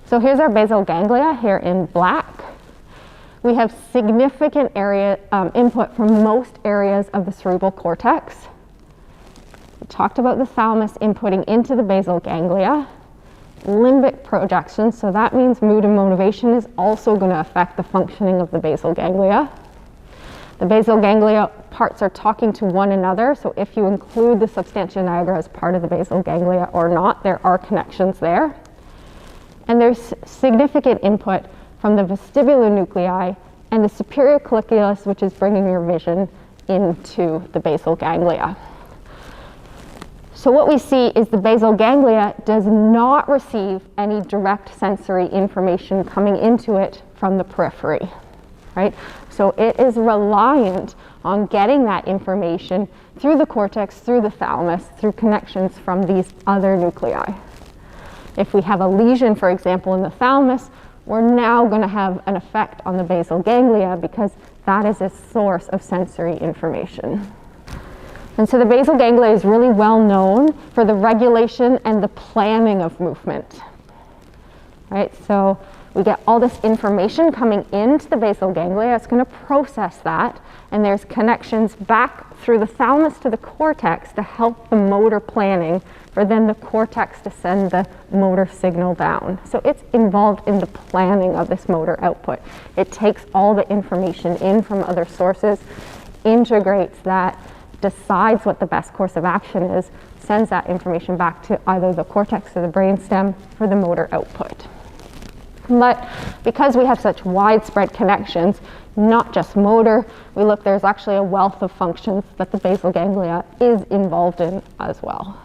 So here's our basal ganglia here in black. We have significant area input from most areas of the cerebral cortex. We talked about the thalamus inputting into the basal ganglia. Limbic projection, so that means mood and motivation is also going to affect the functioning of the basal ganglia. The basal ganglia parts are talking to one another, so if you include the substantia nigra as part of the basal ganglia or not, there are connections there. And there's significant input from the vestibular nuclei and the superior colliculus, which is bringing your vision into the basal ganglia. So what we see is the basal ganglia does not receive any direct sensory information coming into it from the periphery, right? So it is reliant on getting that information through the cortex, through the thalamus, through connections from these other nuclei. If we have a lesion, for example, in the thalamus, we're now going to have an effect on the basal ganglia because that is a source of sensory information. And so the basal ganglia is really well known for the regulation and the planning of movement, right? So we get all this information coming into the basal ganglia. It's going to process that, and there's connections back through the thalamus to the cortex to help the motor planning, for then the cortex to send the motor signal down. So it's involved in the planning of this motor output. It takes all the information in from other sources, integrates that, decides what the best course of action is, sends that information back to either the cortex or the brainstem for the motor output. But because we have such widespread connections, not just motor, there's actually a wealth of functions that the basal ganglia is involved in as well.